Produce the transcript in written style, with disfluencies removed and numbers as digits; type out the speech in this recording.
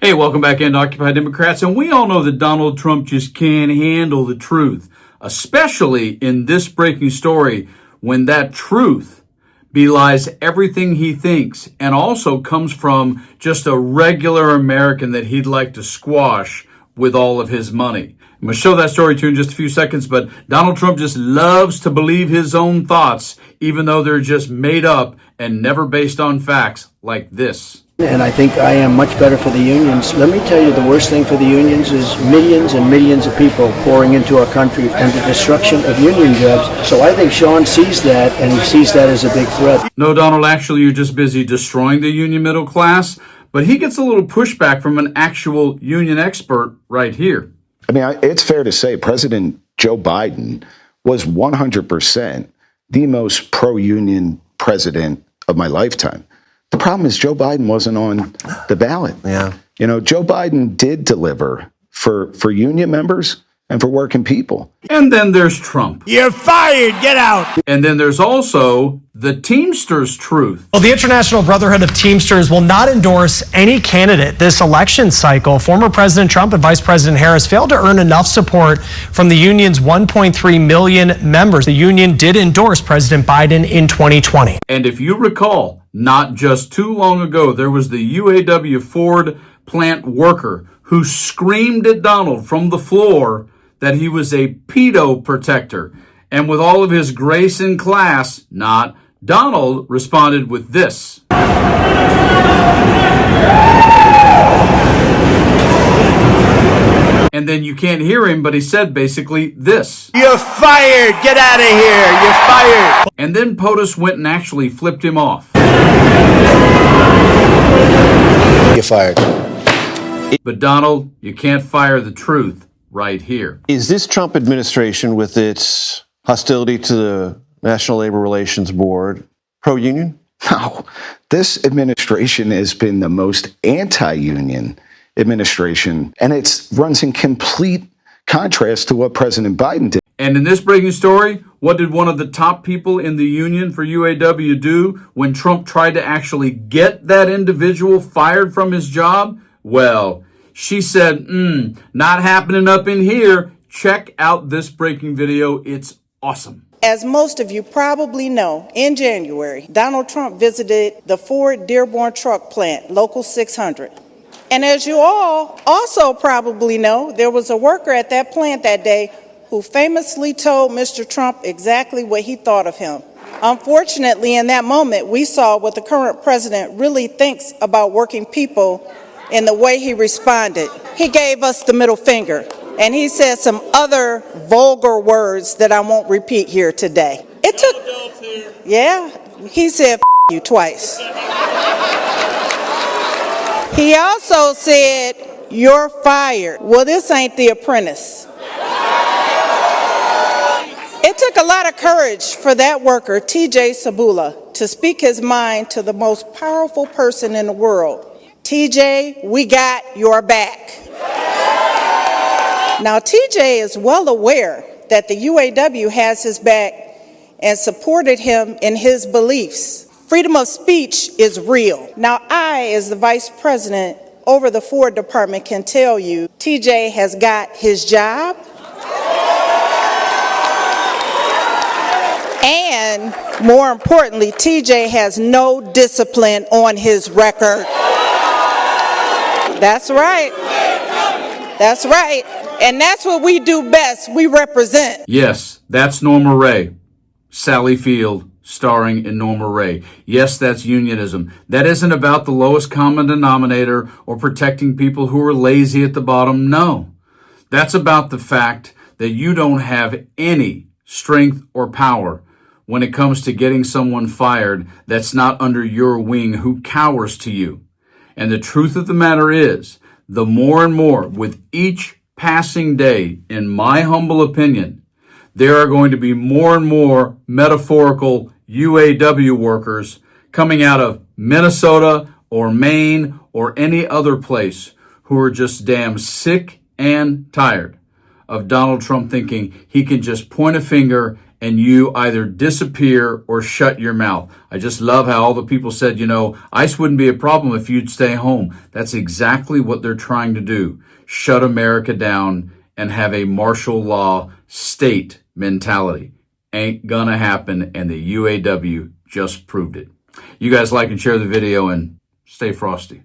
Hey, welcome back into Occupy Democrats. And we all know that Donald Trump just can't handle the truth, especially in this breaking story when that truth belies everything he thinks and also comes from just a regular American that he'd like to squash with all of his money. I'm going to show that story to you in just a few seconds, but Donald Trump just loves to believe his own thoughts, even though they're just made up and never based on facts like this. And I think I am much better for the unions. Let me tell you, the worst thing for the unions is millions and millions of people pouring into our country and the destruction of union jobs. So I think Sean sees that, and he sees that as a big threat. No, Donald, actually, you're just busy destroying the union middle class, but he gets a little pushback from an actual union expert right here. I mean, it's fair to say President Joe Biden was 100% the most pro-union president of my lifetime. The problem is Joe Biden wasn't on the ballot. Yeah. You know, Joe Biden did deliver for union members and for working people. And then there's Trump. You're fired. Get out. And then there's also the Teamsters truth. Well, the International Brotherhood of Teamsters will not endorse any candidate this election cycle. Former President Trump and Vice President Harris failed to earn enough support from the union's 1.3 million members. The union did endorse President Biden in 2020. And if you recall, not just too long ago, there was the UAW Ford plant worker who screamed at Donald from the floor that he was a pedo protector. And with all of his grace and class, Donald responded with this. And then you can't hear him, but he said basically this. You're fired. Get out of here. You're fired. And then POTUS went and actually flipped him off. You're fired. But Donald, you can't fire the truth right here. Is this Trump administration, with its hostility to the National Labor Relations Board, pro-union? No, this administration has been the most anti-union administration, and it runs in complete contrast to what President Biden did. And in this breaking story, what did one of the top people in the union for UAW do when Trump tried to actually get that individual fired from his job? Well, she said, not happening up in here. Check out this breaking video. It's awesome. As most of you probably know, in January, Donald Trump visited the Ford Dearborn truck plant, Local 600. And as you all also probably know, there was a worker at that plant that day who famously told Mr. Trump exactly what he thought of him. Unfortunately, in that moment, we saw what the current president really thinks about working people in the way he responded. He gave us the middle finger, and he said some other vulgar words that I won't repeat here today. He said "F you" twice. He also said, "You're fired." Well, this ain't The Apprentice. It took a lot of courage for that worker, TJ Sabula, to speak his mind to the most powerful person in the world. TJ, we got your back. Now, TJ is well aware that the UAW has his back and supported him in his beliefs. Freedom of speech is real. Now, I, as the vice president over the Ford department, can tell you TJ has got his job. And more importantly, TJ has no discipline on his record. That's right. That's right. And that's what we do best. We represent. Yes, that's Norma Ray. Sally Field, starring in Norma Ray. Yes, that's unionism. That isn't about the lowest common denominator or protecting people who are lazy at the bottom. No. That's about the fact that you don't have any strength or power when it comes to getting someone fired that's not under your wing, who cowers to you. And the truth of the matter is, the more and more, with each passing day, in my humble opinion, there are going to be more and more metaphorical UAW workers coming out of Minnesota or Maine or any other place who are just damn sick and tired of Donald Trump thinking he can just point a finger and you either disappear or shut your mouth. I just love how all the people said, ICE wouldn't be a problem if you'd stay home. That's exactly what they're trying to do. Shut America down and have a martial law state mentality. Ain't gonna happen, and the UAW just proved it. You guys like and share the video, and stay frosty.